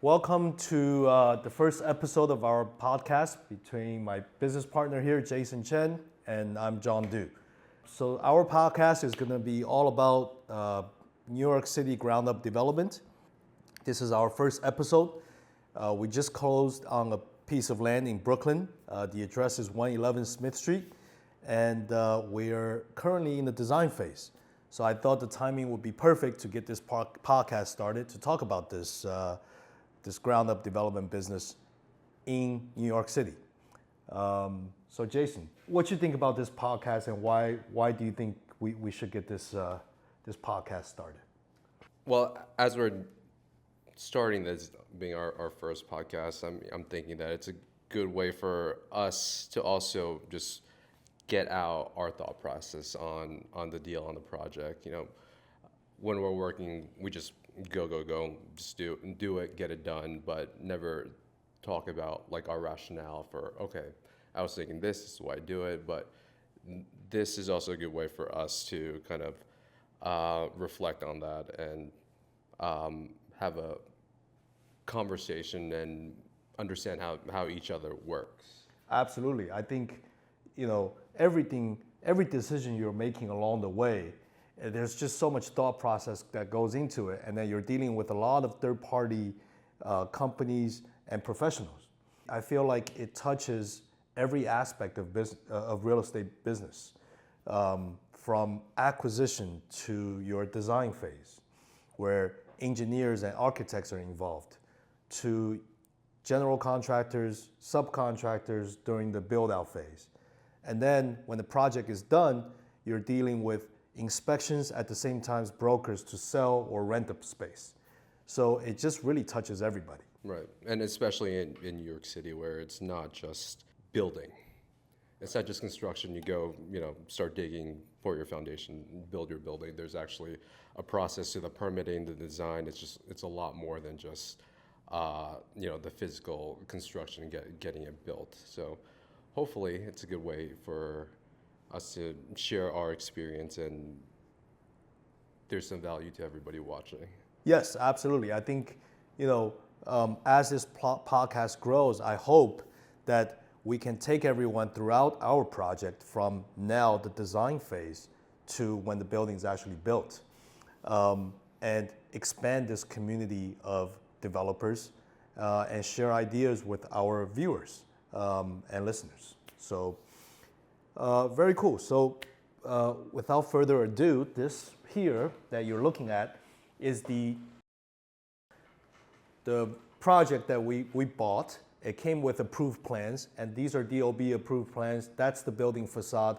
Welcome to the first episode of our podcast between my business partner here, Jason Chen, and I'm John Du. So our podcast is going to be all about New York City ground up development. This is our first episode. We just closed on a piece of land in Brooklyn. The address is 111 Smith Street, and we're currently in the design phase. So I thought the timing would be perfect to get this podcast started to talk about this ground up development business in New York City. So Jason, what you think about this podcast, and why do you think we should get this podcast started? Well, as we're starting this being our first podcast, I'm thinking that it's a good way for us to also just get out our thought process on the deal, on the project. You know, when we're working, we just go, just do it, get it done, but never talk about like our rationale for, okay, I was thinking this is why I do it, but this is also a good way for us to kind of reflect on that and have a conversation and understand how each other works. Absolutely. I think, every decision you're making along the way, there's just so much thought process that goes into it, and then you're dealing with a lot of third-party companies and professionals. I feel like it touches every aspect of real estate business, from acquisition to your design phase, where engineers and architects are involved, to general contractors, subcontractors during the build-out phase. And then when the project is done, you're dealing with inspections at the same time as brokers to sell or rent a space. So it just really touches everybody. Right, and especially in New York City, where it's not just building. It's not just construction. You go, start digging for your foundation, build your building. There's actually a process to the permitting, the design. It's a lot more than just, the physical construction and getting it built. So hopefully it's a good way for us to share our experience, and there's some value to everybody watching. Yes, absolutely. I think, as this podcast grows, I hope that we can take everyone throughout our project from now, the design phase, to when the building is actually built, and expand this community of developers and share ideas with our viewers and listeners. So very cool. So without further ado, this here that you're looking at is the project that we bought. It came with approved plans, and these are DOB approved plans. That's the building facade,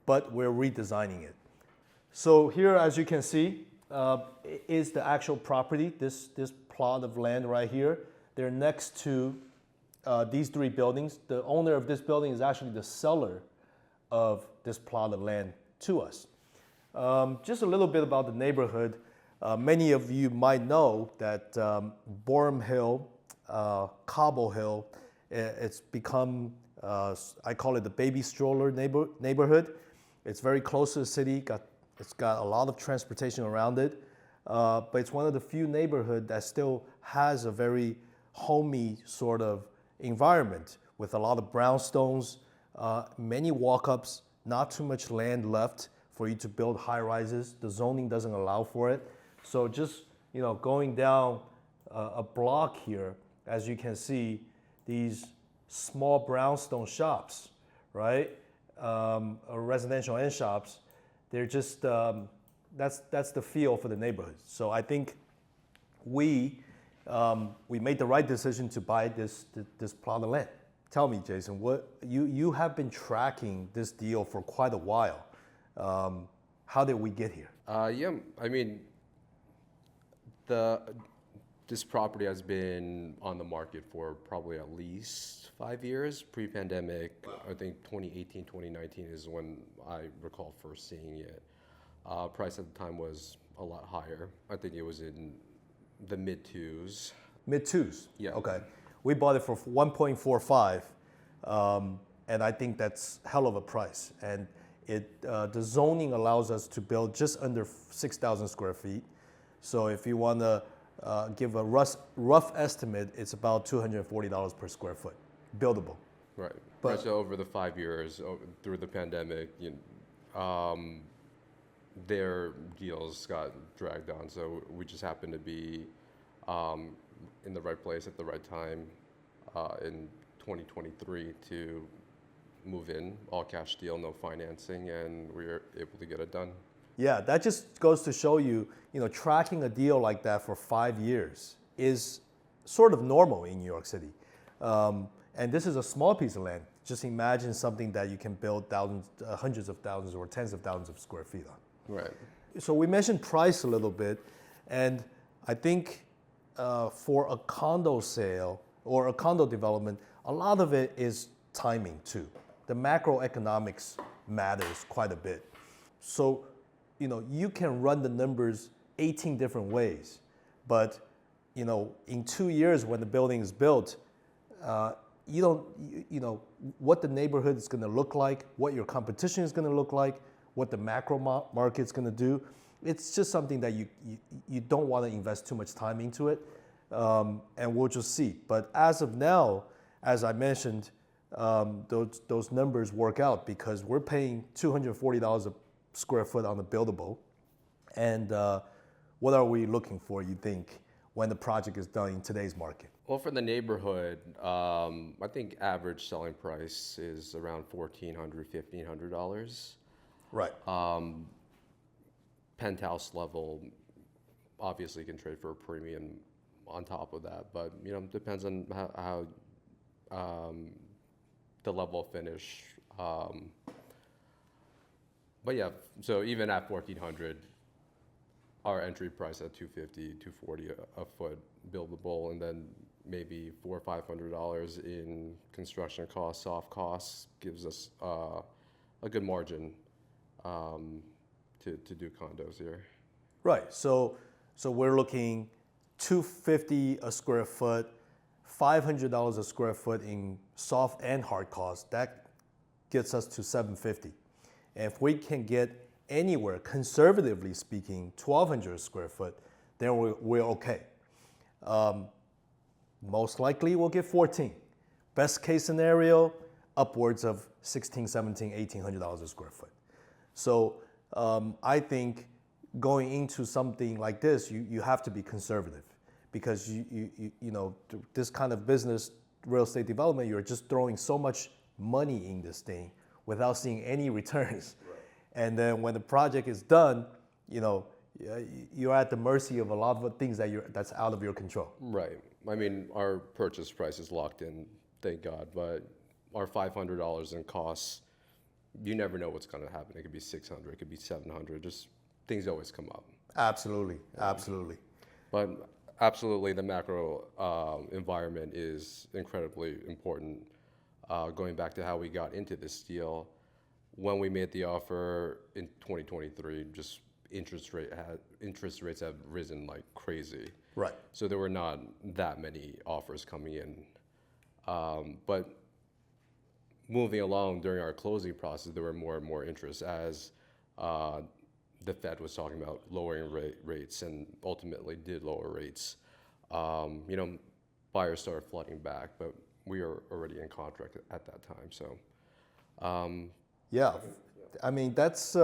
but we're redesigning it. So here, as you can see, is the actual property, this plot of land right here. They're next to these three buildings. The owner of this building is actually the seller of this plot of land to us. Just a little bit about the neighborhood. Many of you might know that Boerum Hill, Cobble Hill, it's become, I call it the baby stroller neighborhood. It's very close to the city. It's got a lot of transportation around it, but it's one of the few neighborhoods that still has a very homey sort of environment with a lot of brownstones, many walk-ups, not too much land left for you to build high-rises. The zoning doesn't allow for it. So just, going down a block here, as you can see, these small brownstone shops, right? Residential end shops, they're just, that's the feel for the neighborhood. So I think we made the right decision to buy this plot of land. Tell me, Jason, what you have been tracking this deal for quite a while. How did we get here? This property has been on the market for probably at least 5 years. Pre-pandemic, I think 2018, 2019 is when I recall first seeing it. Price at the time was a lot higher. I think it was in the mid twos. Mid twos? Yeah. Okay. We bought it for 1.45, and I think that's hell of a price. And the zoning allows us to build just under 6,000 square feet. So if you want to give a rough estimate, it's about $240 per square foot, buildable. Right. But- Right. So over the 5 years, through the pandemic, their deals got dragged on. So we just happened to be in the right place at the right time in 2023 to move in, all cash deal, no financing, and we were able to get it done. Yeah, that just goes to show you, tracking a deal like that for 5 years is sort of normal in New York City. And this is a small piece of land. Just imagine something that you can build thousands, hundreds of thousands or tens of thousands of square feet on. Right. So we mentioned price a little bit, and I think for a condo sale or a condo development, a lot of it is timing too. The macroeconomics matters quite a bit. So, you can run the numbers 18 different ways, but, in 2 years when the building is built, what the neighborhood is going to look like, what your competition is going to look like, what the macro market's going to do. It's just something that you don't want to invest too much time into it, and we'll just see. But as of now, as I mentioned, those numbers work out because we're paying $240 a square foot on the buildable. And what are we looking for, you think, when the project is done in today's market? Well, for the neighborhood, I think average selling price is around $1,400, $1,500. Right. Penthouse level, obviously can trade for a premium on top of that, but depends on how the level of finish. But yeah, so even at 1,400, our entry price at $250, $240 a foot buildable, and then maybe $400 or $500 in construction costs, soft costs, gives us a good margin to do condos here. Right. So we're looking $250 a square foot, $500 a square foot in soft and hard costs. That gets us to $750. And if we can get anywhere, conservatively speaking, $1,200 a square foot, then we're okay. Most likely we'll get 14. Best case scenario, upwards of $1,600, $1,700, $1,800 a square foot. So I think going into something like this, you have to be conservative because this kind of business, real estate development, you're just throwing so much money in this thing without seeing any returns. Right. And then when the project is done, you're at the mercy of a lot of things that's out of your control. Right. I mean, our purchase price is locked in, thank God, but our $500 in costs, you never know what's going to happen. It could be $600, it could be $700, just things always come up. Absolutely, absolutely. But absolutely, the macro environment is incredibly important. Going back to how we got into this deal, when we made the offer in 2023, just interest rates have risen like crazy. Right. So there were not that many offers coming in. But moving along during our closing process, there were more and more interest as the Fed was talking about lowering rates and ultimately did lower rates. Buyers started flooding back, but we are already in contract at that time. So, yeah, I mean, that's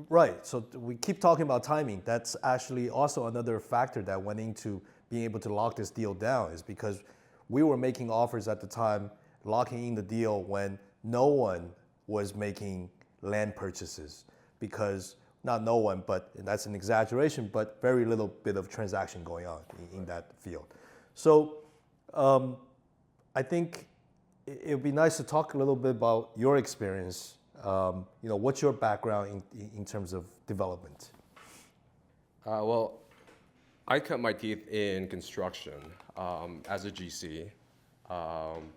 right. So we keep talking about timing. That's actually also another factor that went into being able to lock this deal down is because we were making offers at the time, locking in the deal when no one was making land purchases because not no one, but that's an exaggeration, but very little bit of transaction going on in that field. So I think it would be nice to talk a little bit about your experience. What's your background in terms of development? Well, I cut my teeth in construction as a GC,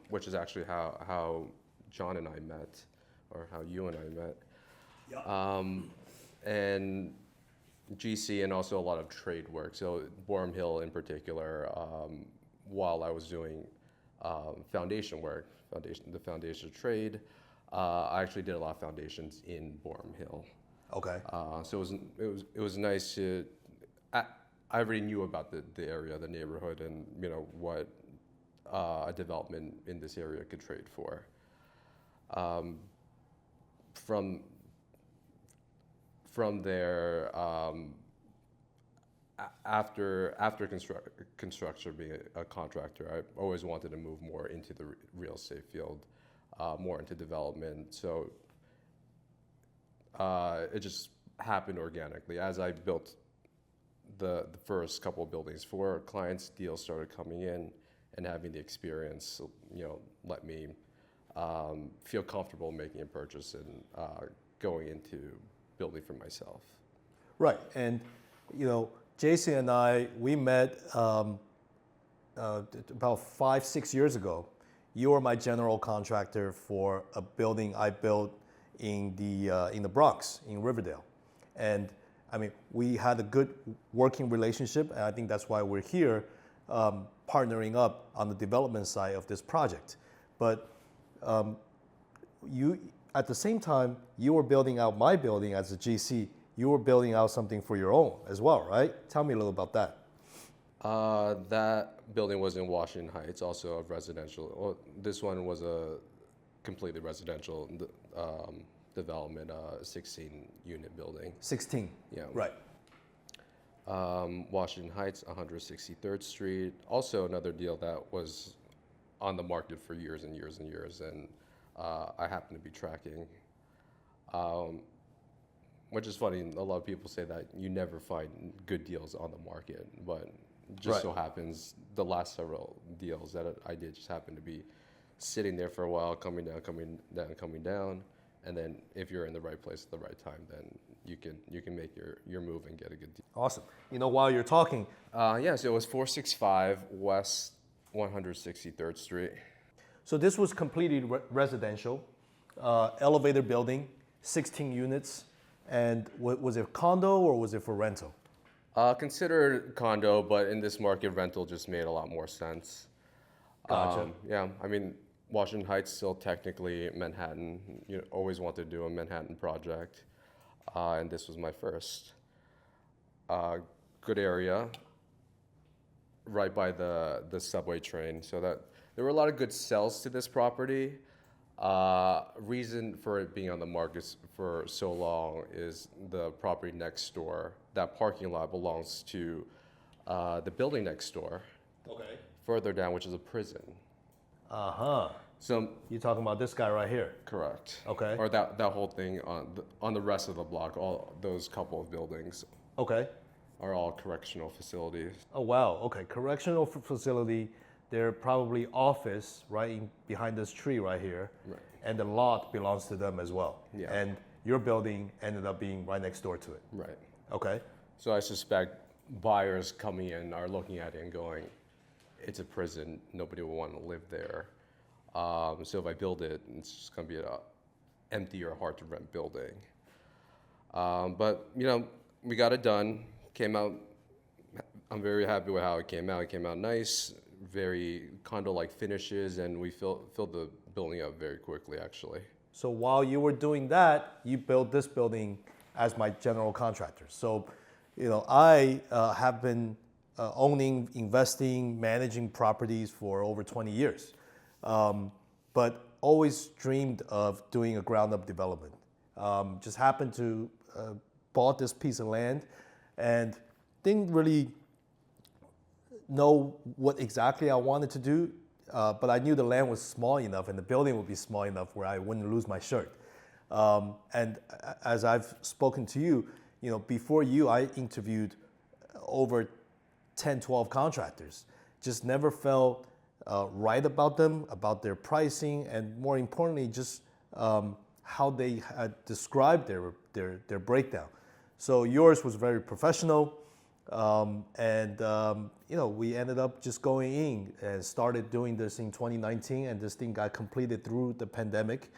which is actually how John and I met, or how you and I met. Yeah. And GC and also a lot of trade work. So Boerum Hill in particular, while I was doing foundation work, the foundation trade, I actually did a lot of foundations in Boerum Hill. Okay. So it was nice to. I already knew about the area, the neighborhood, and what a development in this area could trade for. From there, after construction, being a contractor, I always wanted to move more into the real estate field, more into development. So it just happened organically as I built the first couple of buildings for clients. Deals started coming in, and having the experience, let me feel comfortable making a purchase and going into building for myself. Right, and Jason and I, we met about 5-6 years ago. You were my general contractor for a building I built in the Bronx, in Riverdale. And I mean, we had a good working relationship, and I think that's why we're here partnering up on the development side of this project. But you, at the same time, you were building out my building as a GC. You were building out something for your own as well, right? Tell me a little about that. That building was in Washington Heights, also a residential. Well, this one was a completely residential development, 16-unit building. 16. Yeah. Right. Washington Heights, 163rd Street. Also another deal that was on the market for years and years and years, and I happened to be tracking. Which is funny, a lot of people say that you never find good deals on the market, but just so happens the last several deals that I did just happened to be sitting there for a while, coming down, and then if you're in the right place at the right time, then you can make your move and get a good deal. Awesome. While you're talking, So it was 465 West 163rd Street. so this was completely residential, elevator building, 16 units, and was it condo or was it for rental? Considered condo, but in this market, rental just made a lot more sense. Gotcha. Yeah, I mean, Washington Heights still technically Manhattan. You always wanted to do a Manhattan project, and this was my first. Good area, right by the subway train, so that there were a lot of good sells to this property. Reason for it being on the market for so long is the property next door. That parking lot belongs to the building next door. Okay. Further down, which is a prison. Uh-huh. So You're talking about this guy right here. correct. Okay. Or that whole thing on the rest of the block. All those couple of buildings Okay. are all correctional facilities. Oh, wow. Okay. Correctional facility. They're probably office behind this tree right here. Right. And the lot belongs to them as well. Yeah. And your building ended up being right next door to it. Right. Okay. So I suspect buyers coming in are looking at it and going, it's a prison. Nobody will want to live there. So if I build it, it's just going to be an empty or hard to rent building. But we got it done. Came out. I'm very happy with how it came out. It came out nice, very condo-like finishes, and we filled the building up very quickly, actually. So while you were doing that, you built this building as my general contractor. So, I have been owning, investing, managing properties for over 20 years, but always dreamed of doing a ground-up development. Just happened to bought this piece of land and didn't really know what exactly I wanted to do, but I knew the land was small enough and the building would be small enough where I wouldn't lose my shirt. And as I've spoken to you, before you, I interviewed over 10, 12 contractors. Just never felt right about them, about their pricing, and more importantly, just how they had described their breakdown. So yours was very professional, and we ended up just going in and started doing this in 2019, and this thing got completed through the pandemic,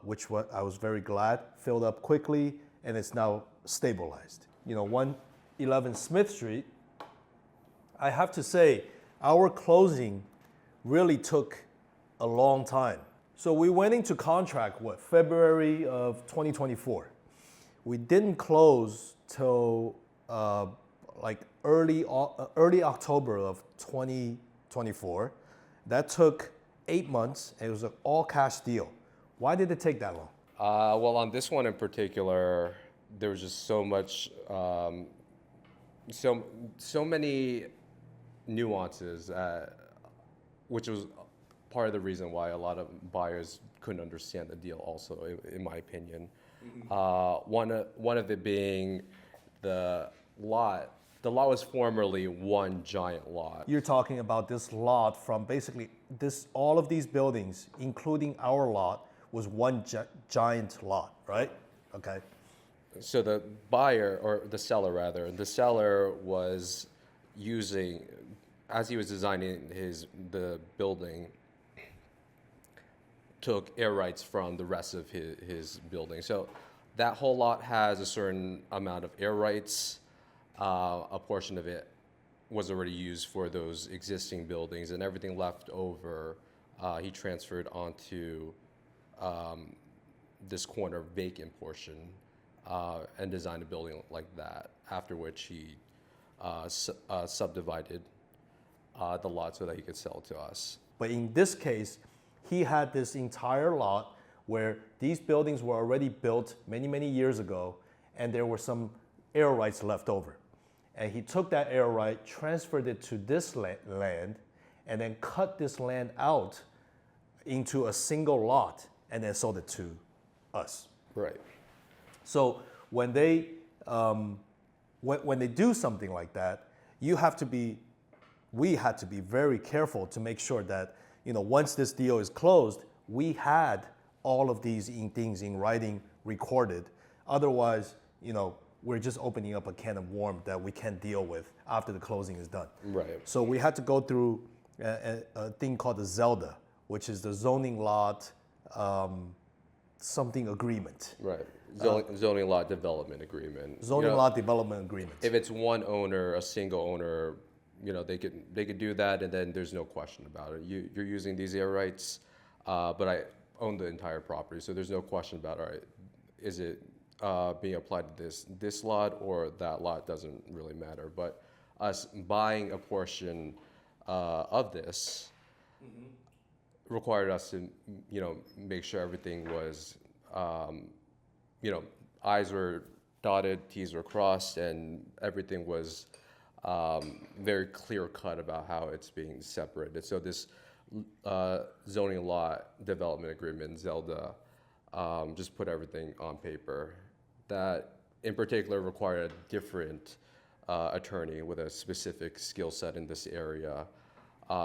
which I was very glad, filled up quickly, and it's now stabilized. 111 Smith Street, I have to say, our closing really took a long time. So we went into contract, February of 2024. We didn't close till like early October of 2024. That took 8 months, and it was an all-cash deal. Why did it take that long? Well, on this one in particular, there was just so much, so many nuances, which was part of the reason why a lot of buyers couldn't understand the deal. Also, in my opinion, one of it being the lot. The lot was formerly one giant lot. You're talking about this lot from basically all of these buildings, including our lot, was one giant lot, right? Okay. So the buyer, or the seller rather, the seller was using, as he was designing the building, took air rights from the rest of his building. So that whole lot has a certain amount of air rights. A portion of it was already used for those existing buildings, and everything left over, he transferred onto this corner vacant portion and designed a building like that, after which he subdivided the lot so that he could sell it to us. But in this case, he had this entire lot where these buildings were already built many, many years ago, and there were some air rights left over. And he took that air right, transferred it to this land, and then cut this land out into a single lot, and then sold it to us. Right. So when they when they do something like that, we had to be very careful to make sure that, you know, once this deal is closed, we had all of these things in writing recorded. Otherwise, you know, we're just opening up a can of worms that we can't deal with after the closing is done. Right. So we had to go through a thing called the ZELDA, which is the zoning lot something agreement. Right. Zoning lot development agreement. Zoning lot development agreement. If it's one owner, a single owner, you know, they could do that, and then there's no question about it. You're using these air rights, but I own the entire property, so there's no question about, all right, is it being applied to this lot or that lot? Doesn't really matter. But us buying a portion of this required us to, you know, make sure everything was, you know, I's were dotted, T's were crossed, and everything was very clear cut about how it's being separated. So this zoning lot development agreement, ZELDA, just put everything on paper. That in particular required a different attorney with a specific skill set in this area.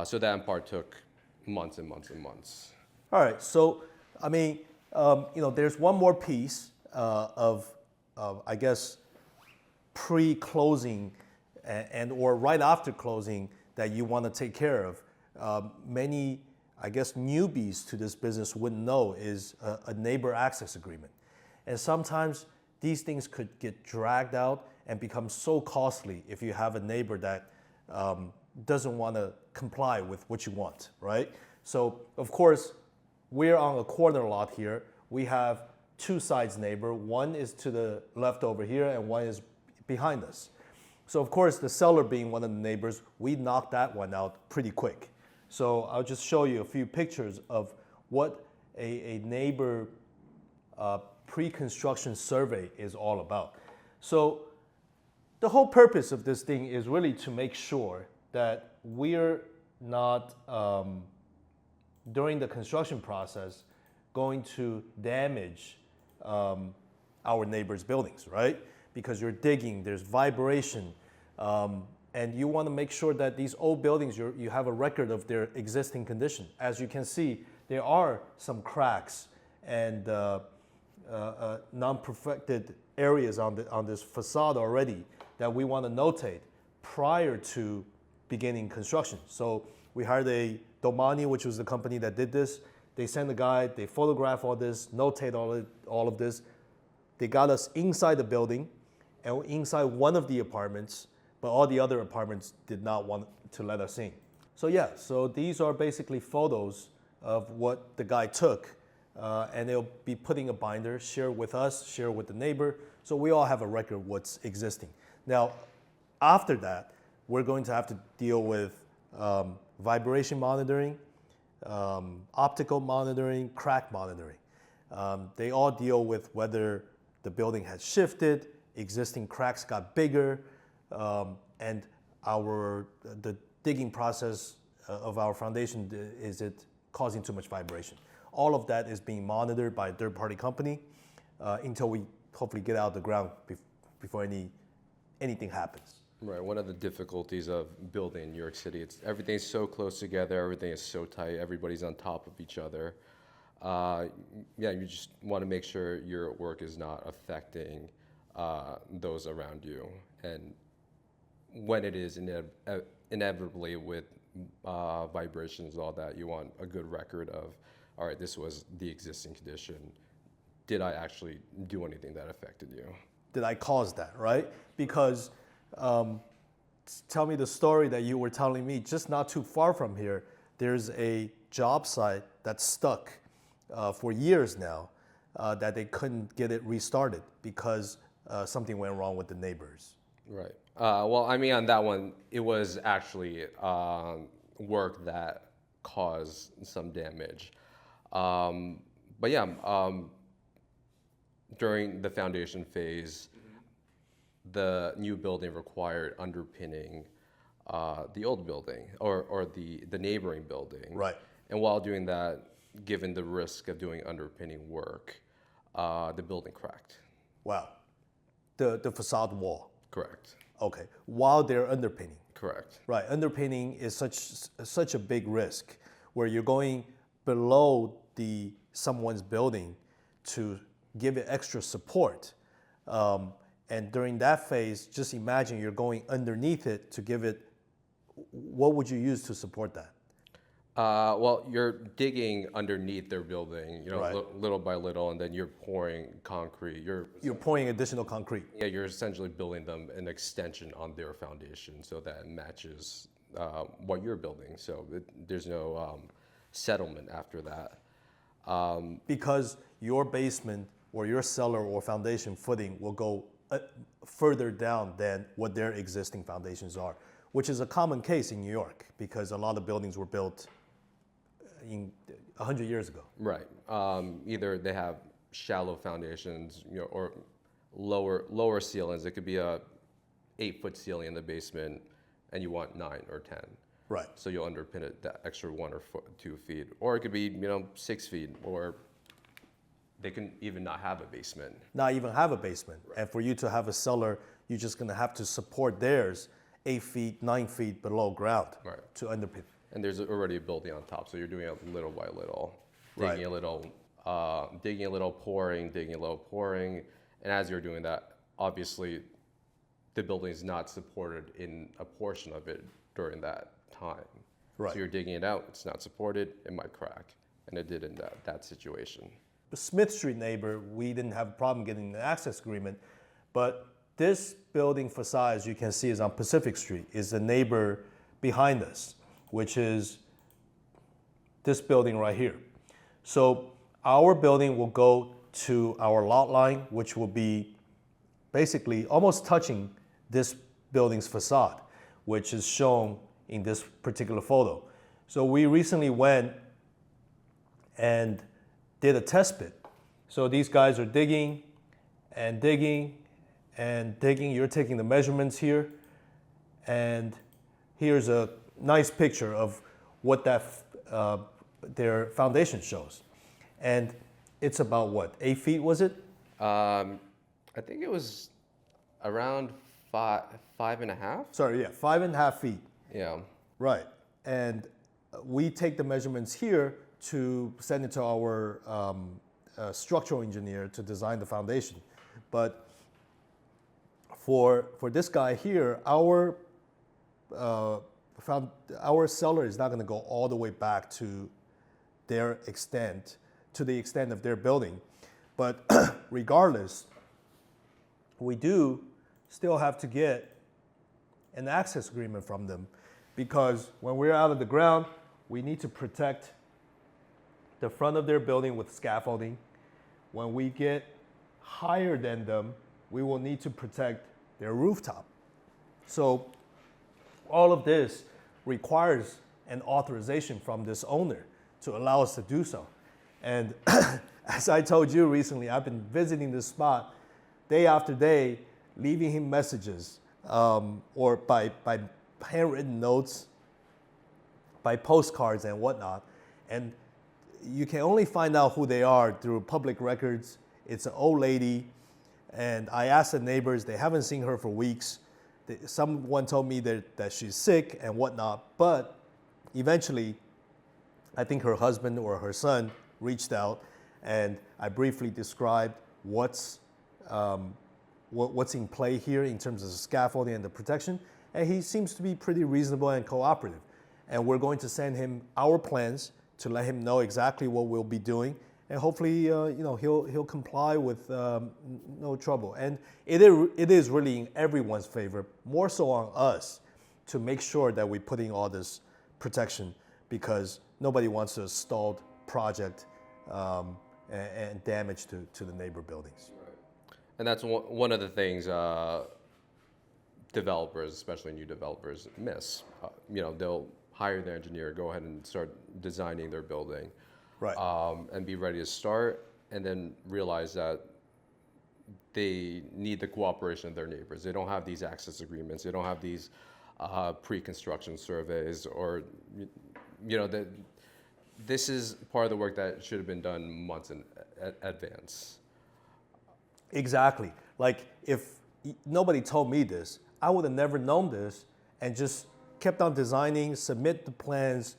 So that in part took months and months and months. All right, so I mean, you know, there's one more piece of I guess, pre-closing and or right after closing that you want to take care of. Many, I guess, newbies to this business wouldn't know is a neighbor access agreement. And sometimes these things could get dragged out and become so costly if you have a neighbor that doesn't want to comply with what you want, right? So, of course, we're on a corner lot here. We have two sides neighbor. One is to the left over here, and one is behind us. So, of course, the seller being one of the neighbors, we knocked that one out pretty quick. So I'll just show you a few pictures of what a neighbor pre-construction survey is all about. So the whole purpose of this thing is really to make sure that we're not, during the construction process, going to damage our neighbors' buildings, right? Because you're digging, there's vibration, and you want to make sure that these old buildings, you have a record of their existing condition. As you can see, there are some cracks and non-perfected areas on this facade already that we want to notate prior to beginning construction. So we hired a Domani, which was the company that did this. They sent a guy, they photograph all this, notate all of this. They got us inside the building and inside one of the apartments, but all the other apartments did not want to let us in. So yeah, so these are basically photos of what the guy took, and they'll be putting a binder, share with us, share with the neighbor, so we all have a record of what's existing. Now, after that, we're going to have to deal with vibration monitoring, optical monitoring, crack monitoring. They all deal with whether the building has shifted, existing cracks got bigger, and the digging process of our foundation, is it causing too much vibration? All of that is being monitored by a third-party company until we hopefully get out of the ground before anything happens. Right. One of the difficulties of building in New York City, everything's so close together, everything is so tight, everybody's on top of each other. You just want to make sure your work is not affecting those around you. And when it is inevitably with vibrations, all that, you want a good record of, all right, this was the existing condition. Did I actually do anything that affected you? Did I cause that, right? Because tell me the story that you were telling me just not too far from here. There's a job site that's stuck for years now that they couldn't get it restarted because something went wrong with the neighbors. Right. Well, I mean, on that one, it was actually work that caused some damage. But yeah, during the foundation phase, the new building required underpinning the old building or the neighboring building. Right. And while doing that, given the risk of doing underpinning work, the building cracked. Wow. The facade wall. Correct. Okay. While they're underpinning. Correct. Right. Underpinning is such a big risk where you're going below someone's building to give it extra support. And during that phase, just imagine you're going underneath it to give it, what would you use to support that? Well, you're digging underneath their building, Right. Little by little, and then you're pouring concrete. You're pouring additional concrete. Yeah, you're essentially building them an extension on their foundation so that it matches what you're building. So there's no settlement after that. Because your basement or your cellar or foundation footing will go further down than what their existing foundations are, which is a common case in New York because a lot of buildings were built 100 years ago. Right. Either they have shallow foundations, or lower ceilings. It could be a 8-foot ceiling in the basement, and you want 9 or 10. Right. So you'll underpin it that extra 1 or 2 feet, or it could be 6 feet, or they can even not have a basement. Not even have a basement. Right. And for you to have a cellar, you're just going to have to support theirs 8 feet, 9 feet below ground. Right. To underpin. And there's already a building on top, so you're doing it little by little, Right. digging a little, pouring, digging a little, pouring. And as you're doing that, obviously, the building is not supported in a portion of it during that time. Right. So you're digging it out, it's not supported, it might crack. And it did in that situation. The Smith Street neighbor, we didn't have a problem getting the access agreement, but this building facade, as you can see, is on Pacific Street, is the neighbor behind us, which is this building right here. So our building will go to our lot line, which will be basically almost touching this building's facade, which is shown in this particular photo. So we recently went and did a test pit. So these guys are digging and digging and digging. You're taking the measurements here. And here's a nice picture of what their foundation shows. And it's about what, 8 feet was it? I think it was around 5.5. Sorry, yeah, 5.5 feet. Yeah. Right. And we take the measurements here to send it to our structural engineer to design the foundation. But for this guy here, our cellar is not going to go all the way back to the extent of their building. But regardless, we do still have to get an access agreement from them, because when we're out of the ground, we need to protect the front of their building with scaffolding. When we get higher than them, we will need to protect their rooftop. So all of this requires an authorization from this owner to allow us to do so. And as I told you recently, I've been visiting this spot day after day, leaving him messages or by handwritten notes, by postcards and whatnot. And you can only find out who they are through public records. It's an old lady, and I asked the neighbors, they haven't seen her for weeks. Someone told me that she's sick and whatnot, but eventually, I think her husband or her son reached out, and I briefly described what's in play here in terms of the scaffolding and the protection, and he seems to be pretty reasonable and cooperative. And we're going to send him our plans to let him know exactly what we'll be doing, and hopefully, he'll comply with no trouble. And it is really in everyone's favor, more so on us, to make sure that we're putting all this protection, because nobody wants a stalled project and damage to the neighbor buildings. Right. And that's one of the things developers, especially new developers, miss. They'll hire their engineer, go ahead and start designing their building, right, and be ready to start, and then realize that they need the cooperation of their neighbors. They don't have these access agreements. They don't have these pre-construction surveys, or this is part of the work that should have been done months in advance. Exactly. Like, if nobody told me this, I would have never known this and just kept on designing, submit the plans,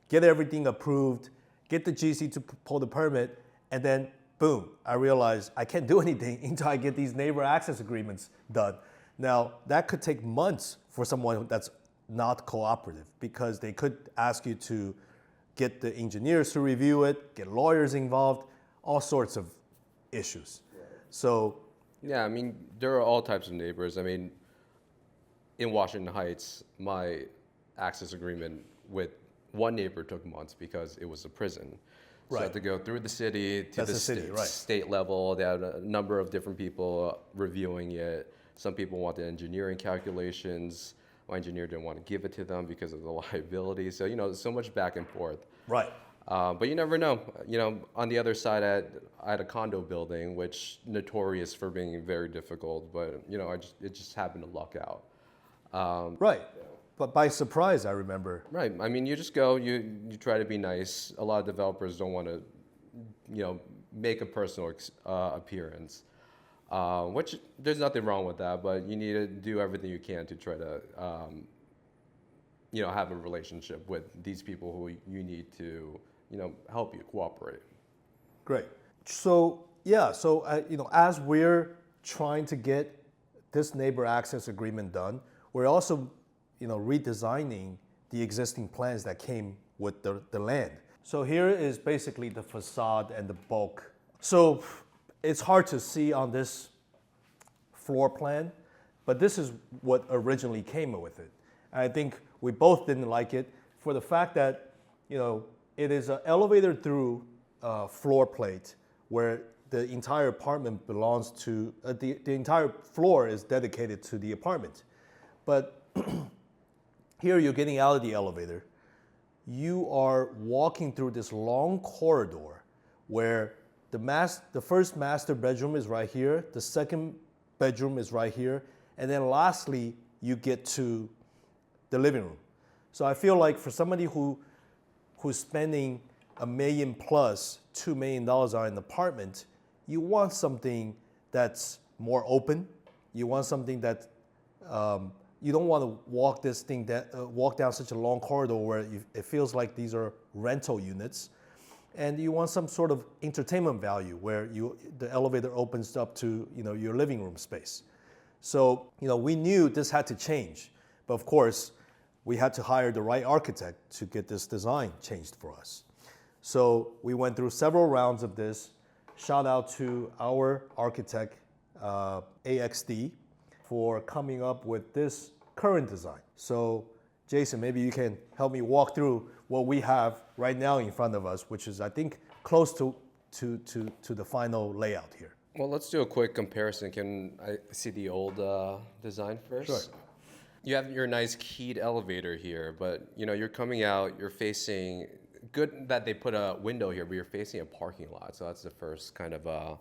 get everything approved, get the GC to pull the permit, and then boom, I realized I can't do anything until I get these neighbor access agreements done. Now, that could take months for someone that's not cooperative, because they could ask you to get the engineers to review it, get lawyers involved, all sorts of issues. Right. So, yeah, I mean, there are all types of neighbors. I mean, in Washington Heights, my access agreement with one neighbor took months because it was a prison. So I had to go through the city to state level. They had a number of different people reviewing it. Some people wanted engineering calculations. My engineer didn't want to give it to them because of the liability. So, there's so much back and forth. Right. But you never know. On the other side, I had a condo building, which notorious for being very difficult. But, it just happened to luck out. Right. But by surprise, I remember. Right. I mean, you just go, you try to be nice. A lot of developers don't want to, make a personal appearance, which there's nothing wrong with that, but you need to do everything you can to try to, have a relationship with these people who you need to, help you cooperate. Great. So, as we're trying to get this neighbor access agreement done, we're also redesigning the existing plans that came with the land. So here is basically the facade and the bulk. So it's hard to see on this floor plan, but this is what originally came with it. And I think we both didn't like it for the fact that, it is an elevator through floor plate where the entire apartment belongs to, the entire floor is dedicated to the apartment. But here you're getting out of the elevator. You are walking through this long corridor where the first master bedroom is right here, the second bedroom is right here, and then lastly, you get to the living room. So I feel like for somebody who's spending $1 million plus $2 million on an apartment, you want something that's more open. You want something that you don't want to walk down such a long corridor where it feels like these are rental units, and you want some sort of entertainment value where the elevator opens up to your living room space. So we knew this had to change, but of course we had to hire the right architect to get this design changed for us. So we went through several rounds of this. Shout out to our architect, AXD, for coming up with this current design. So Jason, maybe you can help me walk through what we have right now in front of us, which is, I think, close to the final layout here. Well, let's do a quick comparison. Can I see the old design first? Sure. You have your nice keyed elevator here, but you're coming out, you're facing, good that they put a window here, but you're facing a parking lot. So that's the first kind of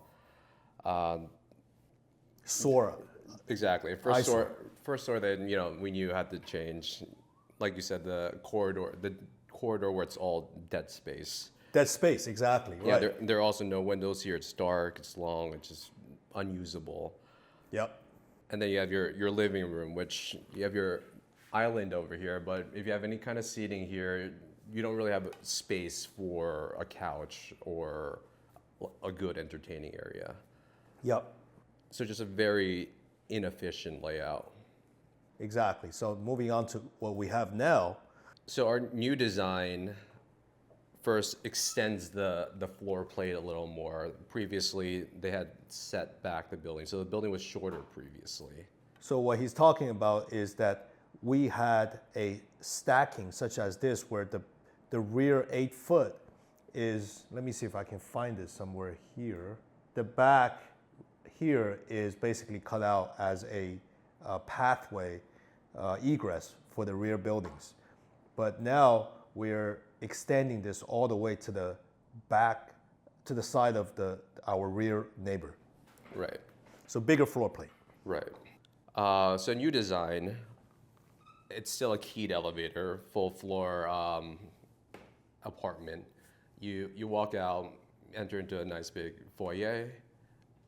Sora. exactly. Eyesore. First store that we knew had to change, like you said, the corridor where it's all dead space. Dead space, exactly. Yeah, Right. there are also no windows here. It's dark, it's long, it's just unusable. Yep. And then you have your living room, which you have your island over here. But if you have any kind of seating here, you don't really have space for a couch or a good entertaining area. Yep. So just a very inefficient layout. Exactly. So moving on to what we have now. So our new design first extends the floor plate a little more. Previously, they had set back the building, so the building was shorter previously. So what he's talking about is that we had a stacking such as this where the rear 8 foot is, let me see if I can find it somewhere here. The back here is basically cut out as a pathway egress for the rear buildings. But now we're extending this all the way to the back, to the side of our rear neighbor. Right. So bigger floor plate. Right. So new design, it's still a keyed elevator, full floor apartment. You walk out, enter into a nice big foyer.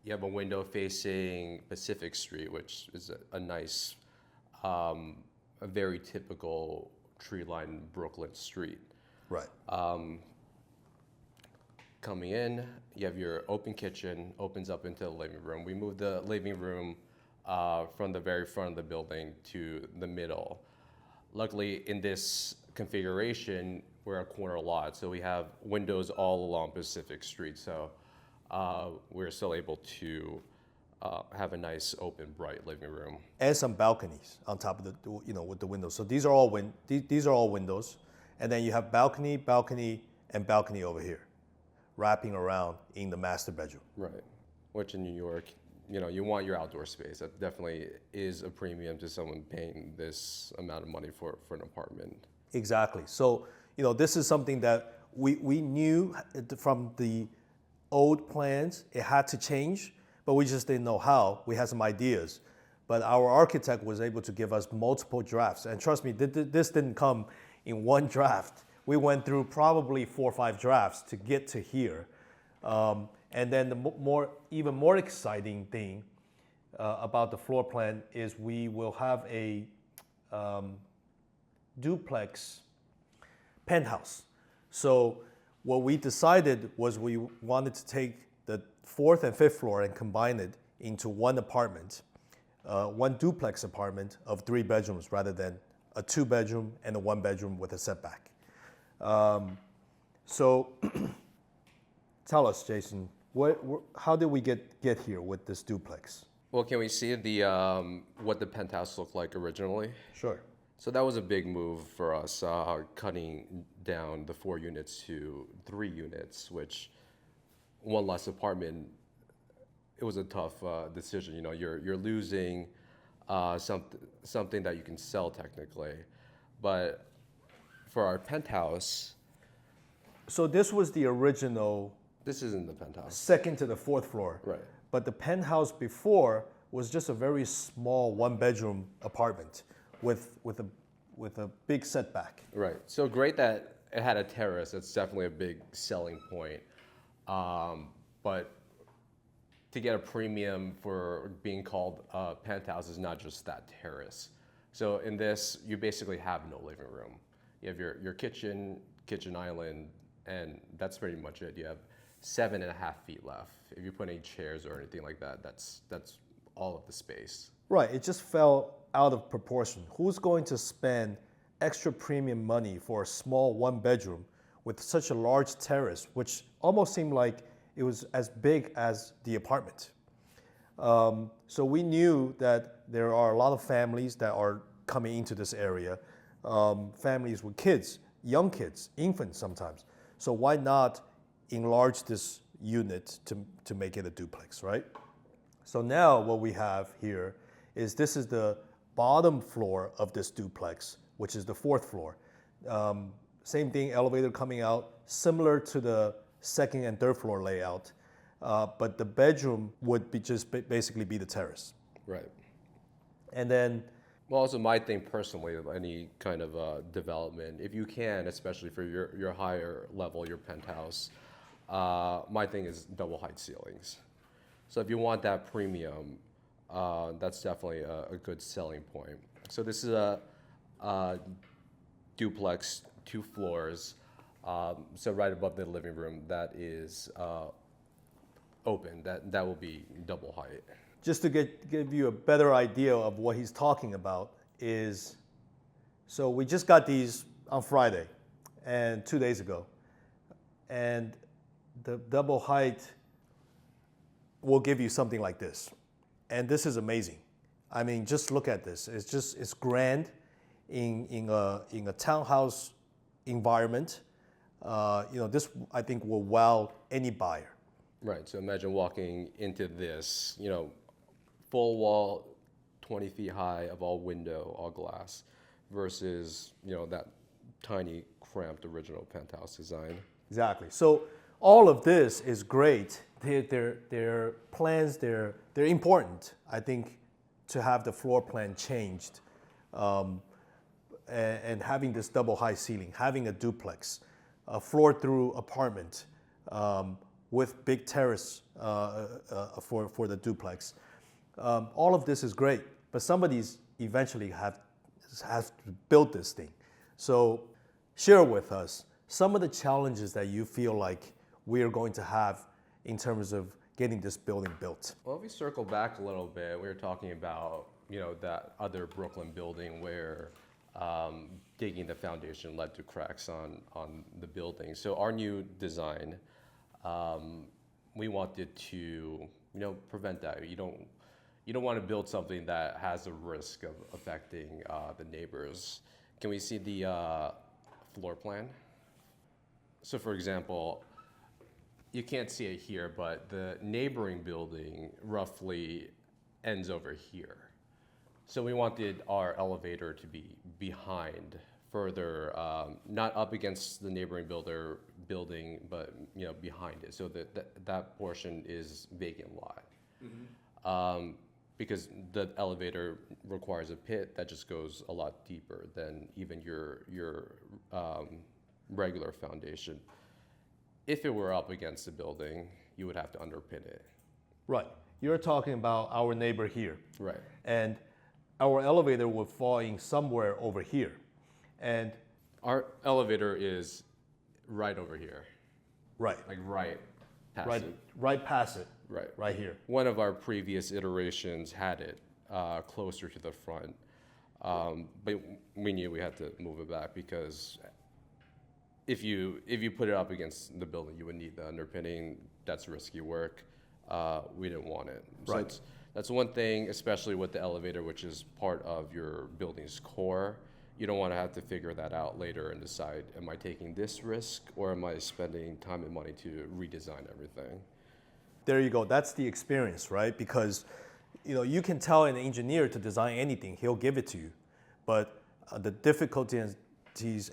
You have a window facing Pacific Street, which is a nice, a very typical tree-lined Brooklyn street. Right. Coming in, you have your open kitchen, opens up into the living room. We moved the living room from the very front of the building to the middle. Luckily, in this configuration, we're a corner lot, so we have windows all along Pacific Street. So we're still able to have a nice, open, bright living room. And some balconies on top of with the windows. So these are all these are all windows, and then you have balcony, balcony, and balcony over here, wrapping around in the master bedroom. Right. Which in New York, you want your outdoor space. That definitely is a premium to someone paying this amount of money for an apartment. Exactly. So this is something that we knew from the old plans it had to change, but we just didn't know how. We had some ideas, but our architect was able to give us multiple drafts. And trust me, this didn't come in one draft. We went through probably 4 or 5 drafts to get to here. And then the even more exciting thing about the floor plan is we will have a duplex penthouse. So what we decided was we wanted to take the 4th and 5th floor and combine it into one apartment, one duplex apartment of 3 bedrooms rather than a 2-bedroom and a 1-bedroom with a setback. So tell us, Jason, how did we get here with this duplex? Well, can we see what the penthouse looked like originally? Sure. So that was a big move for us, cutting down the 4 units to 3 units, which one less apartment, it was a tough decision. You're losing something that you can sell technically. But for our penthouse, So this was the original this isn't the penthouse. second to the 4th floor. Right. But the penthouse before was just a very small 1-bedroom apartment with a big setback. Right. So great that it had a terrace. That's definitely a big selling point. But to get a premium for being called a penthouse is not just that terrace. So in this, you basically have no living room. You have your kitchen island, and that's pretty much it. You have 7.5 feet left. If you put any chairs or anything like that, that's all of the space. Right, it just fell out of proportion. Who's going to spend extra premium money for a small 1-bedroom with such a large terrace, which almost seemed like it was as big as the apartment? So we knew that there are a lot of families that are coming into this area, families with kids, young kids, infants sometimes. So why not enlarge this unit to make it a duplex, right? So now what we have here is this is the bottom floor of this duplex, which is the 4th floor. Same thing, elevator coming out, similar to the 2nd and 3rd floor layout, but the bedroom would be just basically be the terrace. Right. And then, Well, also my thing personally of any kind of development, if you can, especially for your higher level, your penthouse, my thing is double height ceilings. So if you want that premium, that's definitely a good selling point. So this is a duplex, 2 floors, so right above the living room that is open. That will be double height. just to give you a better idea of what he's talking about is, so we just got these on Friday and 2 days ago, and the double height will give you something like this. And this is amazing. I mean, just look at this. It's grand in a townhouse environment. This I think will wow any buyer. Right. So imagine walking into this, full wall, 20 feet high of all window, all glass, versus that tiny, cramped original penthouse design. Exactly. So all of this is great. Their plans, they're important. I think to have the floor plan changed, and having this double high ceiling, having a duplex, a floor through apartment with big terrace for the duplex. All of this is great, but somebody's eventually has to build this thing. So share with us some of the challenges that you feel like we are going to have in terms of getting this building built. Well, if we circle back a little bit, we were talking about that other Brooklyn building where digging the foundation led to cracks on the building. So our new design, we wanted to prevent that. You don't want to build something that has a risk of affecting the neighbors. Can we see the floor plan? So for example, you can't see it here, but the neighboring building roughly ends over here. So we wanted our elevator to be behind, further, not up against the neighboring building, but behind it. So that portion is vacant lot. Mm-hmm. Because the elevator requires a pit that just goes a lot deeper than even your regular foundation. If it were up against the building, you would have to underpin it. Right. You're talking about our neighbor here. Right. And our elevator would fall in somewhere over here. And our elevator is right over here. right. Like right past Right, it. right past it. Right. Right here. One of our previous iterations had it closer to the front, but we knew we had to move it back because if you put it up against the building, you would need the underpinning. That's risky work. We didn't want it. So Right. that's one thing, especially with the elevator, which is part of your building's core. You don't want to have to figure that out later and decide, am I taking this risk or am I spending time and money to redesign everything? There you go. That's the experience, right? Because you can tell an engineer to design anything, he'll give it to you. But the difficulties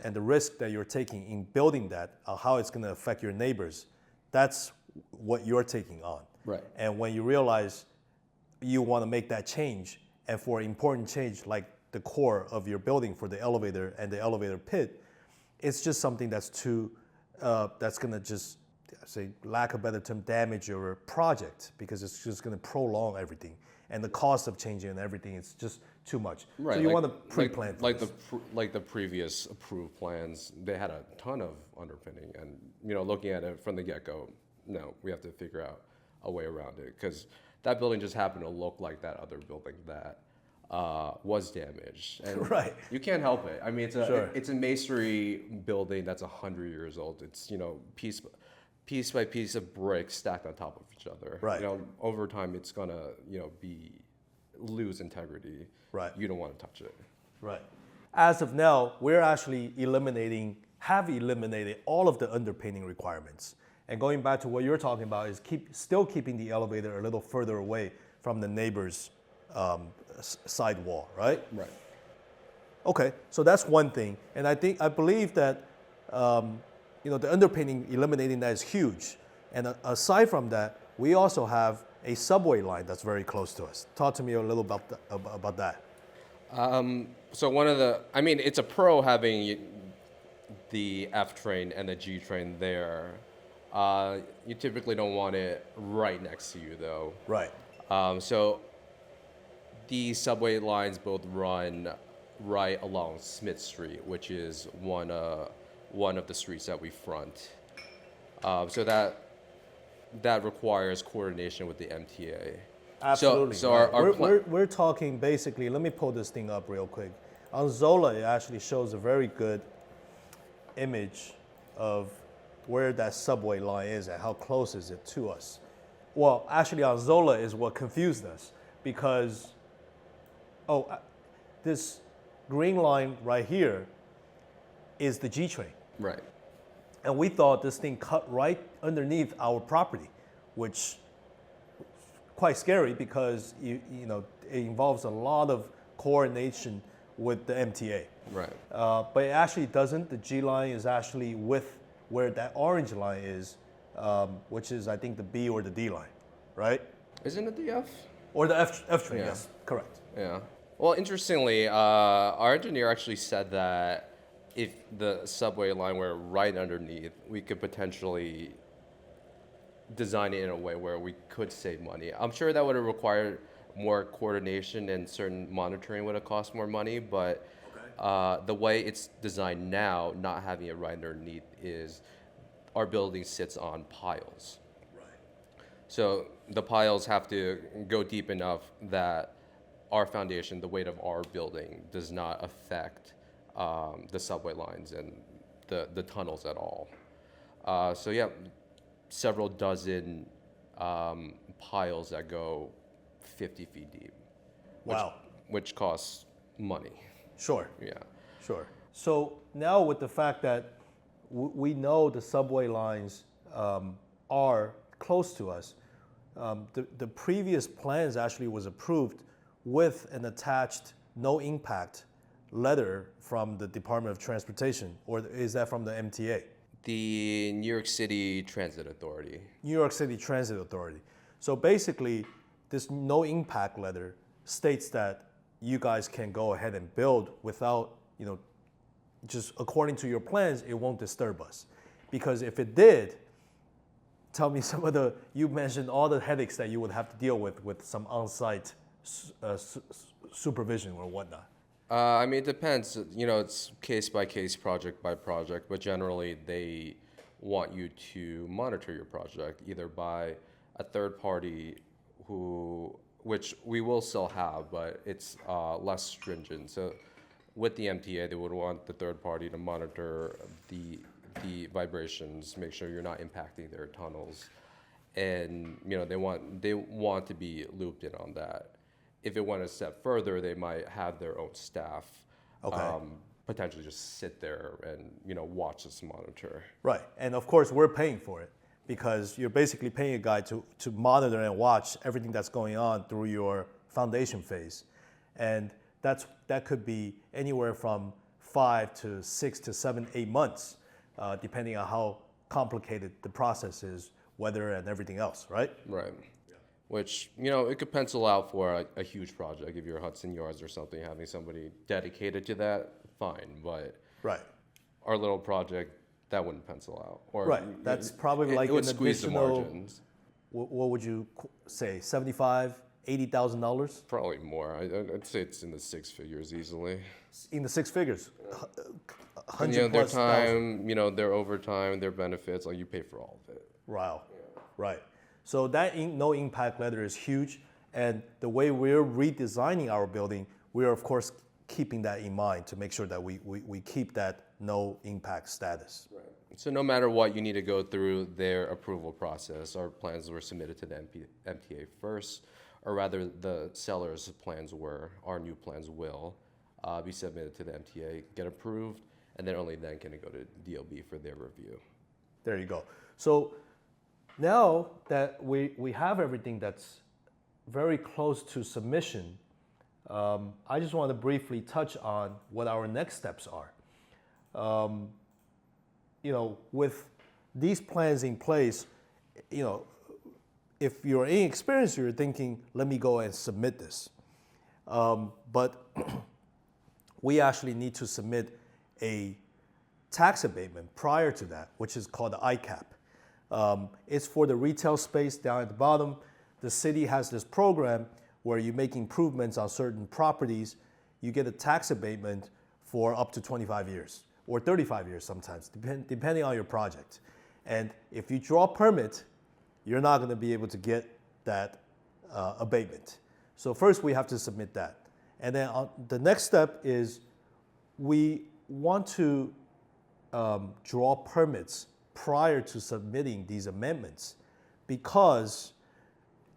and the risk that you're taking in building that, how it's going to affect your neighbors, that's what you're taking on. Right. And when you realize you want to make that change, and for an important change like the core of your building for the elevator and the elevator pit, it's just something that's that's going to just, say, lack of a better term, damage your project because it's just going to prolong everything. And the cost of changing and everything, it's just too much. Right. So you want to pre-plan for this. Like the previous approved plans, they had a ton of underpinning, and looking at it from the get-go, no, we have to figure out a way around it because that building just happened to look like that other building that was damaged, and Right. you can't help it. I mean, it's a masonry building that's 100 years old. It's piece by piece of bricks stacked on top of each other. Right. Over time, it's gonna lose integrity. Right. You don't want to touch it. Right. As of now, we're actually have eliminated all of the underpinning requirements. And going back to what you're talking about is still keeping the elevator a little further away from the neighbor's sidewall, right? Right. Okay, so that's one thing, and I believe that the underpinning eliminating that is huge, and aside from that, we also have a subway line that's very close to us. Talk to me a little about that. So it's a pro having the F train and the G train there. You typically don't want it right next to you, though. Right. So the subway lines both run right along Smith Street, which is one of the streets that we front. So that requires coordination with the MTA. Absolutely. So right. We're talking basically. Let me pull this thing up real quick. On Zola, it actually shows a very good image of where that subway line is and how close is it to us. Well, actually, on Zola is what confused us because, this green line right here is the G train. Right. And we thought this thing cut right underneath our property, which quite scary because it involves a lot of coordination with the MTA. Right. But it actually doesn't. The G line is actually with where that orange line is, which is I think the B or the D line, right? Isn't it the F? Or the F train, Yeah. yes, correct. Yeah. Well, interestingly, our engineer actually said that if the subway line were right underneath, we could potentially design it in a way where we could save money. I'm sure that would have required more coordination and certain monitoring would have cost more money, but the way it's designed now, not having it right underneath, is our building sits on piles. Right. So the piles have to go deep enough that our foundation, the weight of our building, does not affect the subway lines and the tunnels at all. So yeah, several dozen piles that go 50 feet deep. Wow. Which costs money. Sure. Yeah. Sure. So now with the fact that we know the subway lines are close to us, the previous plans actually was approved with an attached no impact letter from the Department of Transportation, or is that from the MTA? The New York City Transit Authority. New York City Transit Authority. So basically, this no impact letter states that you guys can go ahead and build without, just according to your plans, it won't disturb us. Because if it did, tell me you mentioned all the headaches that you would have to deal with some on-site supervision or whatnot. It depends. It's case by case, project by project, but generally they want you to monitor your project either by a third party which we will still have, but it's less stringent. So with the MTA, they would want the third party to monitor the vibrations, make sure you're not impacting their tunnels, and they want to be looped in on that. If it went a step further, they might have their own staff, potentially just sit there and watch this monitor. Right, and of course we're paying for it because you're basically paying a guy to monitor and watch everything that's going on through your foundation phase, and that could be anywhere from 5 to 6 to 7, 8 months, depending on how complicated the process is, weather and everything else. Right. Right. Which, it could pencil out for a huge project. If you're Hudson Yards or something, having somebody dedicated to that, fine. But right, our little project, that wouldn't pencil out. Or right, that's probably like it would an squeeze the additional, margins. what would you say, $75,000, $80,000? Probably more. I'd say it's in the six figures easily. In the six figures, And, 100 their plus thousand. time, their overtime, their benefits, you pay for all of it. Wow, right. So that no impact letter is huge, and the way we're redesigning our building, we're of course keeping that in mind to make sure that we keep that no impact status. Right. So no matter what, you need to go through their approval process. Our plans were submitted to the MTA first, or rather the seller's plans were. Our new plans will be submitted to the MTA, get approved, and then only then can it go to DOB for their review. There you go. So now that we have everything that's very close to submission, I just want to briefly touch on what our next steps are. With these plans in place, if you're inexperienced, you're thinking, let me go and submit this. But we actually need to submit a tax abatement prior to that, which is called the ICAP. It's for the retail space down at the bottom. The city has this program where you make improvements on certain properties, you get a tax abatement for up to 25 years or 35 years sometimes, depending on your project. And if you draw a permit, you're not going to be able to get that abatement. So first we have to submit that. And then the next step is we want to draw permits prior to submitting these amendments, because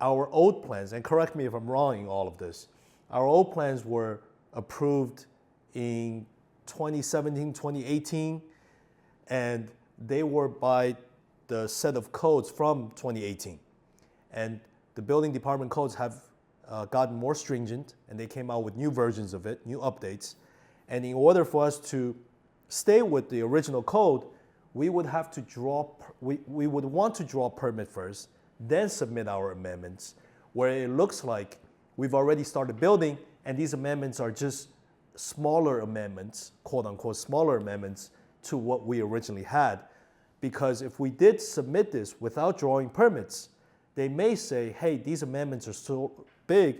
our old plans, and correct me if I'm wrong in all of this, our old plans were approved in 2017, 2018, and they were by the set of codes from 2018. And the building department codes have gotten more stringent, and they came out with new versions of it, new updates. And in order for us to stay with the original code, we would have to we would want to draw a permit first, then submit our amendments, where it looks like we've already started building, and these amendments are just smaller amendments, quote unquote, smaller amendments to what we originally had. Because if we did submit this without drawing permits, they may say, hey, these amendments are so big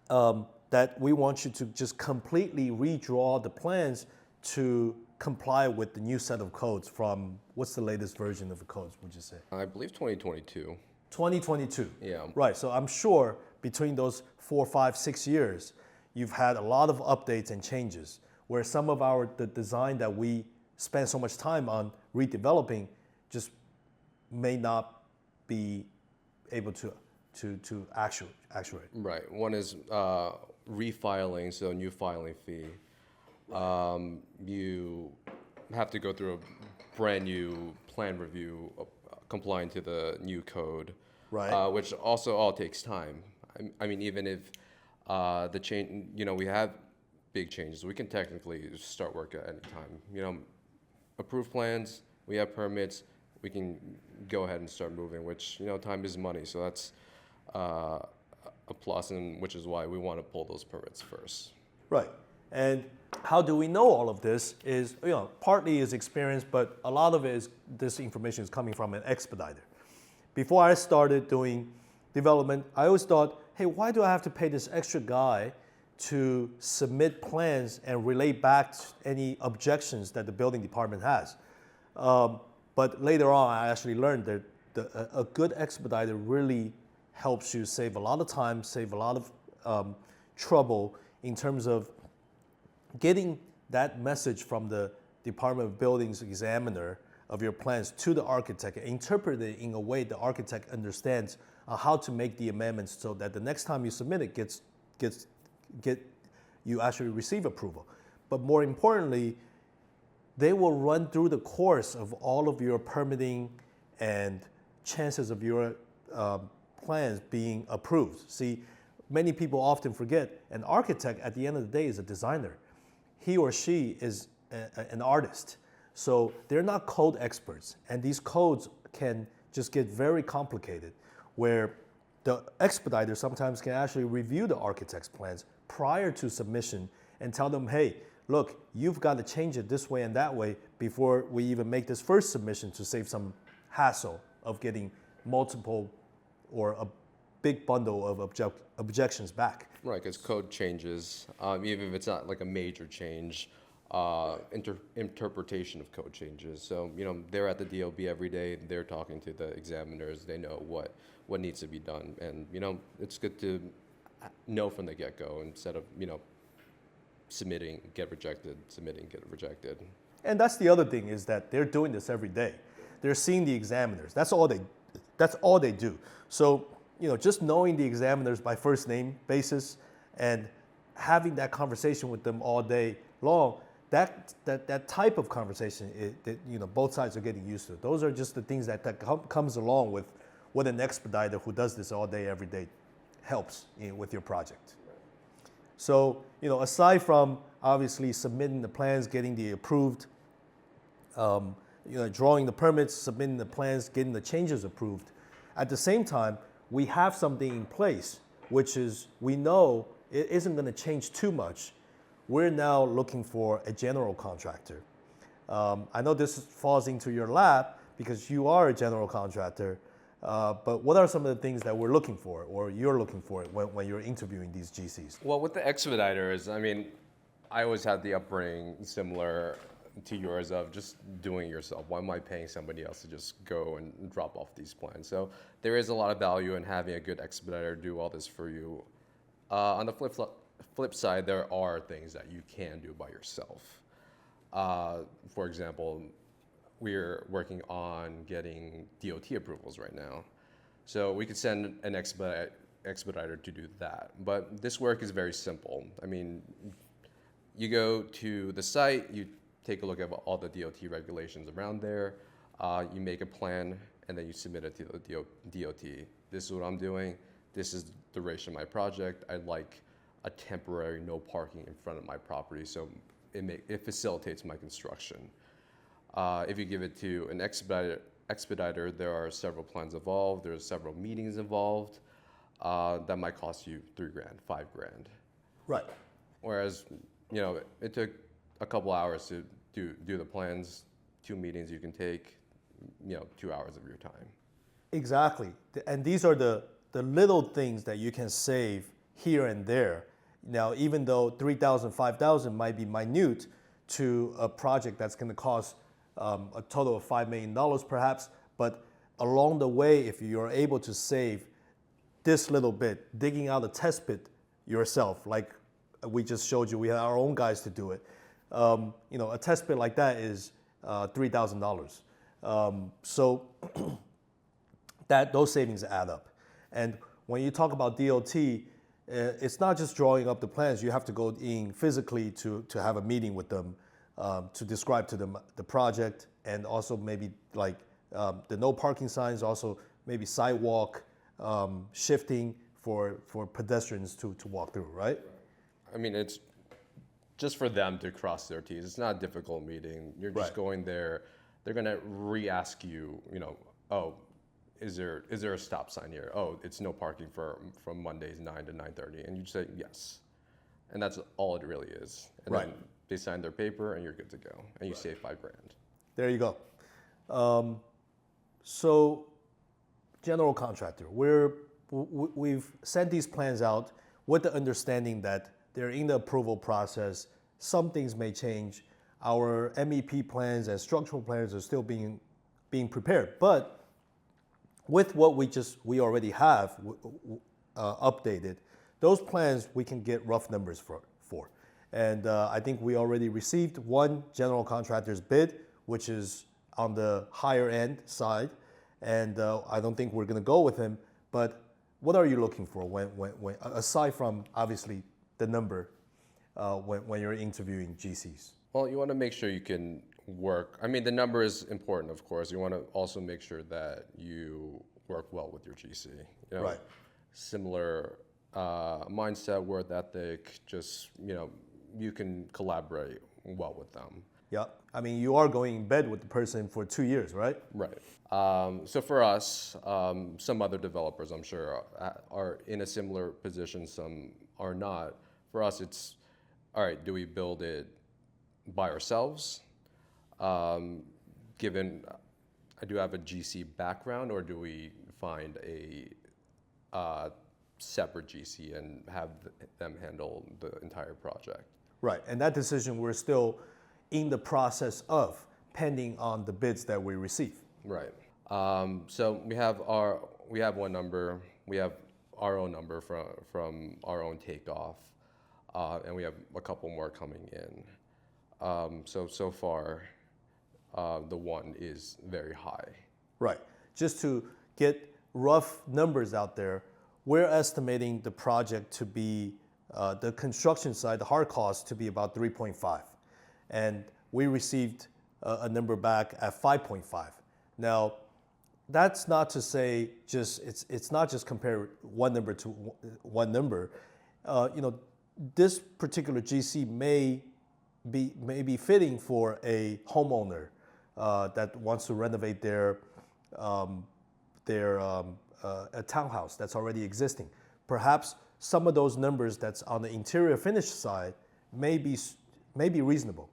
that we want you to just completely redraw the plans to comply with the new set of codes from, what's the latest version of the codes, would you say? I believe 2022. 2022. Yeah. Right, so I'm sure between those 4, 5, 6 years, you've had a lot of updates and changes, where some of the design that we spend so much time on redeveloping just may not be able to actuate. Right. One is refiling, so new filing fee. You have to go through a brand new plan review complying to the new code, right? Which also all takes time. I mean, even if the change, we have big changes, we can technically start work at any time. Approved plans, we have permits, we can go ahead and start moving, which, time is money. So that's a plus, and which is why we want to pull those permits first. Right. And how do we know all of this is, partly is experience, but a lot of it is this information is coming from an expediter. Before I started doing development, I always thought, hey, why do I have to pay this extra guy to submit plans and relay back any objections that the building department has? But later on, I actually learned that a good expediter really helps you save a lot of time, save a lot of trouble in terms of getting that message from the Department of Buildings examiner of your plans to the architect, interpret it in a way the architect understands how to make the amendments so that the next time you submit it you actually receive approval. But more importantly, they will run through the course of all of your permitting and chances of your plans being approved. See, many people often forget an architect at the end of the day is a designer. He or she is an artist. So they're not code experts. And these codes can just get very complicated, where the expediter sometimes can actually review the architect's plans prior to submission and tell them, hey, look, you've got to change it this way and that way before we even make this first submission, to save some hassle of getting multiple or a big bundle of objections back. Right, because code changes, even if it's not like a major change, interpretation of code changes. So, they're at the DOB every day, they're talking to the examiners, they know what needs to be done. And, it's good to know from the get-go instead of, submitting, get rejected, submitting, get rejected. And that's the other thing, is that they're doing this every day. They're seeing the examiners. That's all they do. So, just knowing the examiners by first name basis and having that conversation with them all day long, that type of conversation, both sides are getting used to. Those are just the things that comes along with what an expediter who does this all day, every day helps with your project. So, aside from obviously submitting the plans, getting the approved, drawing the permits, submitting the plans, getting the changes approved, at the same time, we have something in place, which is we know it isn't going to change too much. We're now looking for a general contractor. I know this falls into your lap because you are a general contractor, but what are some of the things that we're looking for or you're looking for when you're interviewing these GCs? Well, with the expediters, I mean, I always had the upbringing similar to yours of just doing it yourself. Why am I paying somebody else to just go and drop off these plans? So there is a lot of value in having a good expediter do all this for you. On the flip side, there are things that you can do by yourself. For example, we're working on getting DOT approvals right now. So we could send an expediter to do that. But this work is very simple. I mean, you go to the site, you take a look at all the DOT regulations around there, you make a plan, and then you submit it to the DOT. This is what I'm doing. This is the duration of my project. I'd like a temporary no parking in front of my property, so it facilitates my construction. If you give it to an expediter, there are several plans involved. There's several meetings involved. That might cost you $3,000, $5,000. Right. Whereas, it took a couple hours to do the plans, 2 meetings you can take, 2 hours of your time. Exactly. And these are the little things that you can save here and there. Now, even though $3,000, $5,000 might be minute to a project that's going to cost a total of $5 million perhaps, but along the way, if you're able to save this little bit, digging out a test pit yourself, like we just showed you, we had our own guys to do it. A test pit like that is $3,000. So those savings add up. And when you talk about DOT, it's not just drawing up the plans. You have to go in physically to have a meeting with them to describe to them the project, and also maybe like the no parking signs, also maybe sidewalk shifting for pedestrians to walk through, right? I mean, it's just for them to cross their T's. It's not a difficult meeting. You're just going there. They're going to re-ask you, oh, is there a stop sign here? Oh, it's no parking from Mondays 9 to 9:30. And you say yes. And that's all it really is. And then they sign their paper and you're good to go. And you save $5,000. There you go. So general contractor, we've sent these plans out with the understanding that they're in the approval process. Some things may change. Our MEP plans and structural plans are still being prepared. But with what we already have updated, those plans we can get rough numbers for. And I think we already received one general contractor's bid, which is on the higher end side. And I don't think we're going to go with him. But what are you looking for when aside from obviously the number when you're interviewing GCs? Well, you want to make sure you can work. I mean, the number is important, of course. You want to also make sure that you work well with your GC. Right. Similar mindset, work ethic, just, you can collaborate well with them. Yeah. I mean, you are going in bed with the person for 2 years, right? Right. So for us, some other developers, I'm sure, are in a similar position. Some are not. For us, it's, all right, do we build it by ourselves? Given I do have a GC background, or do we find a separate GC and have them handle the entire project? Right, and that decision we're still in the process of, pending on the bids that we receive. Right. So we have one number. We have our own number from our own takeoff, and we have a couple more coming in. So far, the one is very high. Right. Just to get rough numbers out there, we're estimating the project to be, the construction side, the hard cost, to be about 3.5. And we received a number back at 5.5. Now, that's not to say just it's not just compare one number to one number. This particular GC may be fitting for a homeowner that wants to renovate a townhouse that's already existing. Perhaps some of those numbers that's on the interior finish side may be reasonable,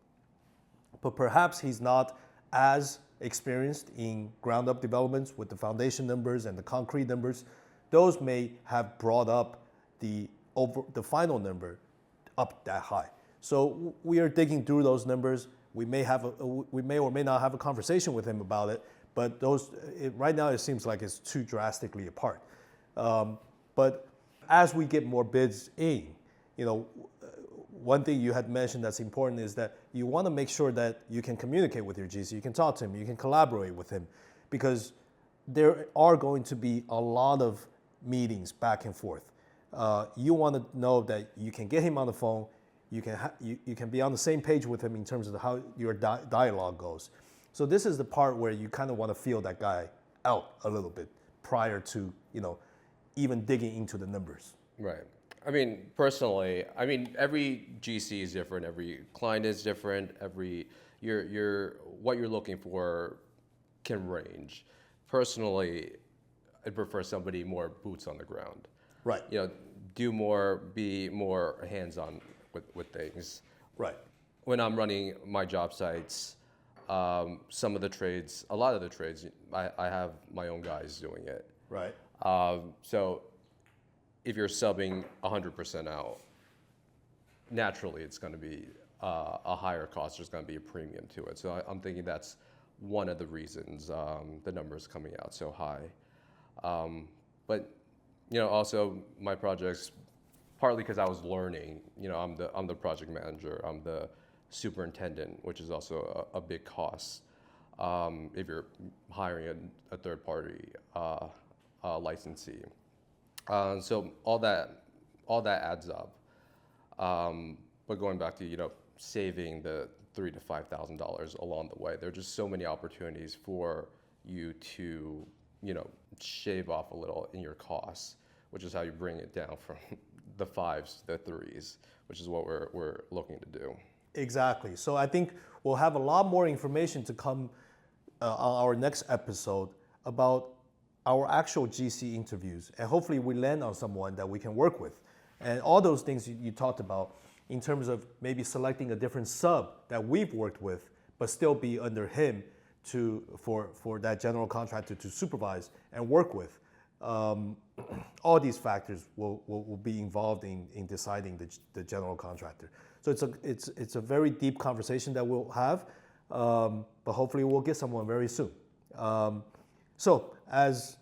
but perhaps he's not as experienced in ground up developments with the foundation numbers and the concrete numbers. Those may have brought up the final number up that high. So we are digging through those numbers. We may or may not have a conversation with him about it, but right now it seems like it's too drastically apart. But as we get more bids in, one thing you had mentioned that's important is that you want to make sure that you can communicate with your GC, you can talk to him, you can collaborate with him, because there are going to be a lot of meetings back and forth. You want to know that you can get him on the phone, you can be on the same page with him in terms of how your dialogue goes. So this is the part where you kind of want to feel that guy out a little bit prior to even digging into the numbers. Right. I mean, personally, every GC is different. Every client is different. What you're looking for can range. Personally, I'd prefer somebody more boots on the ground. Right. Do more, be more hands-on with things. Right. When I'm running my job sites, a lot of the trades, I have my own guys doing it. Right. So if you're subbing 100% out, naturally it's going to be a higher cost. There's going to be a premium to it. So I'm thinking that's one of the reasons the numbers coming out so high. But also my projects, partly because I was learning. I'm the project manager. I'm the superintendent, which is also a big cost if you're hiring a third party licensee. So all that adds up. But going back to saving the $3,000 to $5,000 along the way, there are just so many opportunities for you to shave off a little in your costs, which is how you bring it down from the 5s to the 3s, which is what we're looking to do. Exactly. So I think we'll have a lot more information to come on our next episode about our actual GC interviews, and hopefully we land on someone that we can work with. And all those things you talked about in terms of maybe selecting a different sub that we've worked with, but still be under him for that general contractor to supervise and work with. All these factors will be involved in deciding the general contractor. So it's a very deep conversation that we'll have, but hopefully we'll get someone very soon. So as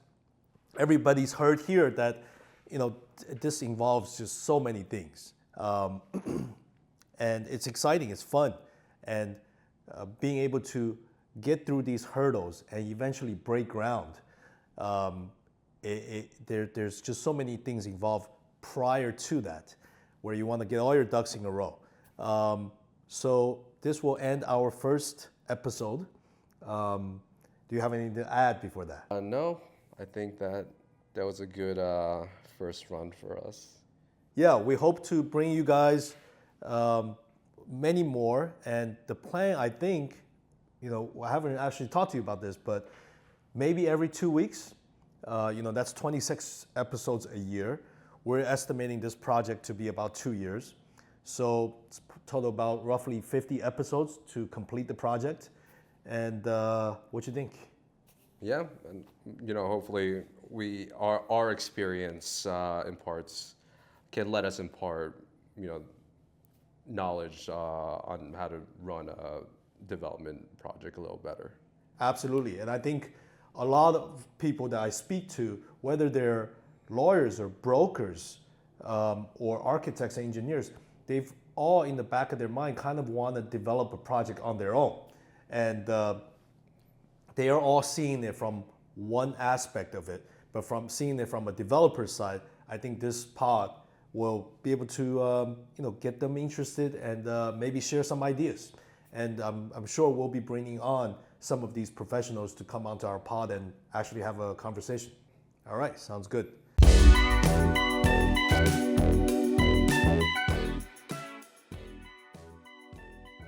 everybody's heard here that this involves just so many things, and it's exciting, it's fun, and being able to get through these hurdles and eventually break ground. There's just so many things involved prior to that, where you want to get all your ducks in a row. So this will end our first episode. Do you have anything to add before that? No, I think that was a good first run for us. Yeah, we hope to bring you guys many more. And the plan, I think, I haven't actually talked to you about this, but maybe every 2 weeks. That's 26 episodes a year. We're estimating this project to be about 2 years. So it's total about roughly 50 episodes to complete the project. And what you think? Yeah, and hopefully our experience imparts can let us impart knowledge on how to run a development project a little better. Absolutely, and I think a lot of people that I speak to, whether they're lawyers or brokers or architects and engineers, they've all in the back of their mind kind of want to develop a project on their own. And they are all seeing it from one aspect of it, but from seeing it from a developer's side, I think this pod will be able to get them interested and maybe share some ideas. And I'm sure we'll be bringing on some of these professionals to come onto our pod and actually have a conversation. All right, sounds good.